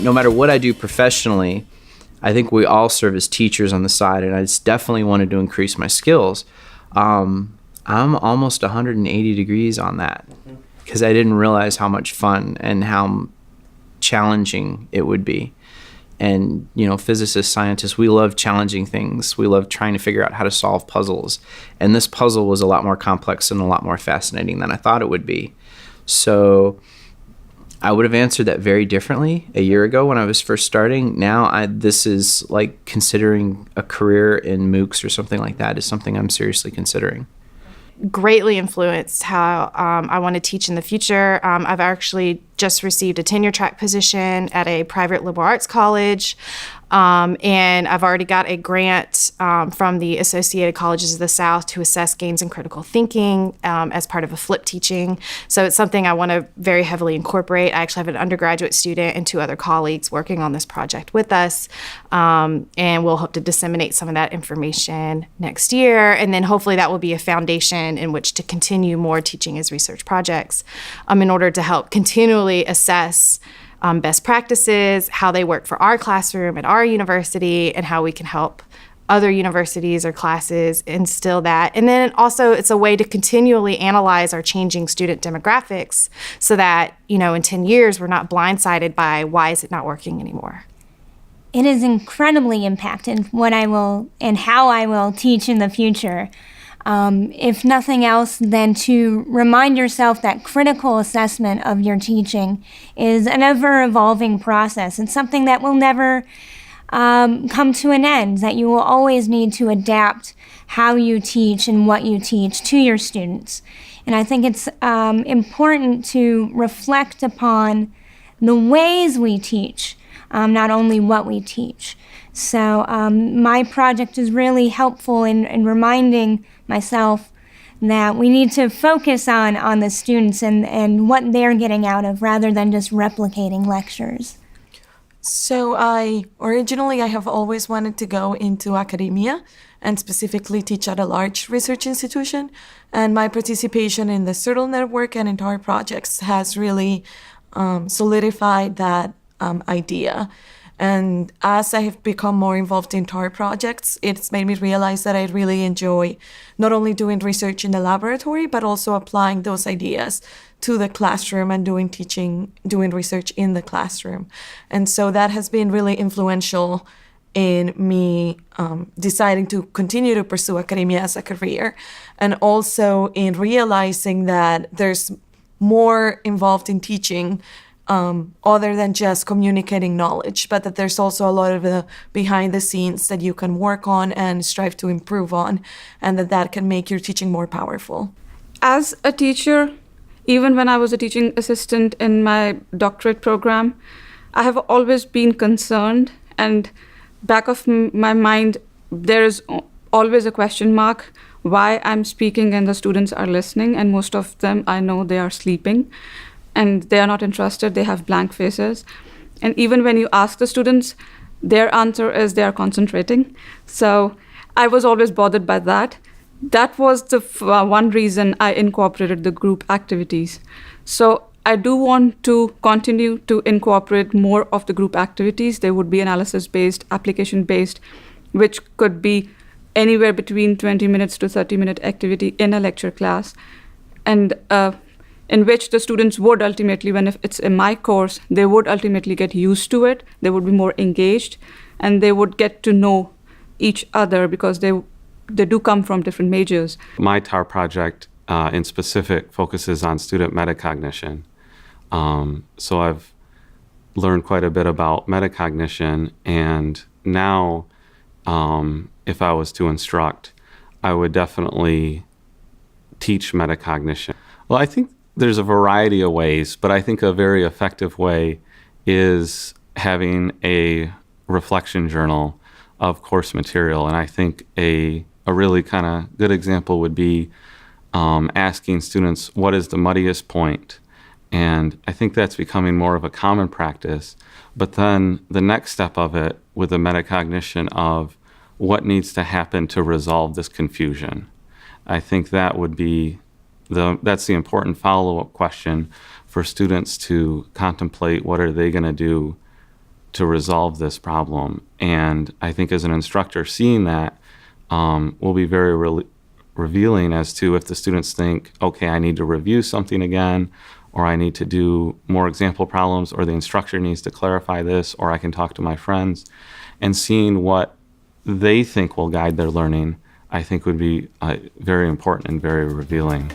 no matter what I do professionally, I think we all serve as teachers on the side, and I just definitely wanted to increase my skills. I'm almost 180 degrees on that because I didn't realize how much fun and how challenging it would be. And, physicists, scientists, we love challenging things. We love trying to figure out how to solve puzzles. And this puzzle was a lot more complex and a lot more fascinating than I thought it would be. So I would have answered that very differently a year ago when I was first starting. Now, this is like considering a career in MOOCs or something like that is something I'm seriously considering. Greatly influenced how I want to teach in the future. I've actually just received a tenure track position at a private liberal arts college, and I've already got a grant from the Associated Colleges of the South to assess games in critical thinking as part of a flip teaching. So it's something I want to very heavily incorporate. I actually have an undergraduate student and 2 other colleagues working on this project with us, and we'll hope to disseminate some of that information next year, and then hopefully that will be a foundation in which to continue more teaching as research projects in order to help continually assess best practices, how they work for our classroom at our university, and how we can help other universities or classes instill that. And then also it's a way to continually analyze our changing student demographics so that, in 10 years, we're not blindsided by why is it not working anymore. It has incredibly impacted what I will and how I will teach in the future. If nothing else, than to remind yourself that critical assessment of your teaching is an ever-evolving process. It's something that will never come to an end, that you will always need to adapt how you teach and what you teach to your students. And I think it's important to reflect upon the ways we teach, not only what we teach. So my project is really helpful in reminding myself that we need to focus on the students and what they're getting out of rather than just replicating lectures. So I have always wanted to go into academia and specifically teach at a large research institution. And my participation in the CIRTL Network and in TAR projects has really solidified that idea. And as I have become more involved in TAR projects, it's made me realize that I really enjoy not only doing research in the laboratory, but also applying those ideas to the classroom and doing research in the classroom. And so that has been really influential in me deciding to continue to pursue academia as a career, and also in realizing that there's more involved in teaching other than just communicating knowledge, but that there's also a lot of the behind the scenes that you can work on and strive to improve on, and that can make your teaching more powerful. As a teacher, even when I was a teaching assistant in my doctorate program, I have always been concerned, and back of my mind, there is always a question mark why I'm speaking and the students are listening, and most of them, I know they are sleeping. And they are not interested, they have blank faces. And even when you ask the students, their answer is they are concentrating. So I was always bothered by that. That was the one reason I incorporated the group activities. So I do want to continue to incorporate more of the group activities. They would be analysis-based, application-based, which could be anywhere between 20 minutes to 30-minute activity in a lecture class. And in which the students would ultimately, when if it's in my course, they would ultimately get used to it, they would be more engaged, and they would get to know each other because they do come from different majors. My TAR project in specific focuses on student metacognition. So I've learned quite a bit about metacognition, and now if I was to instruct, I would definitely teach metacognition. Well, I think there's a variety of ways, but I think a very effective way is having a reflection journal of course material. And I think a really kind of good example would be asking students, what is the muddiest point? And I think that's becoming more of a common practice. But then the next step of it with the metacognition of what needs to happen to resolve this confusion. I think that would be that's the important follow-up question for students to contemplate. What are they going to do to resolve this problem. And I think as an instructor, seeing that will be very revealing as to if the students think, okay, I need to review something again, or I need to do more example problems, or the instructor needs to clarify this, or I can talk to my friends. And seeing what they think will guide their learning, I think would be very important and very revealing.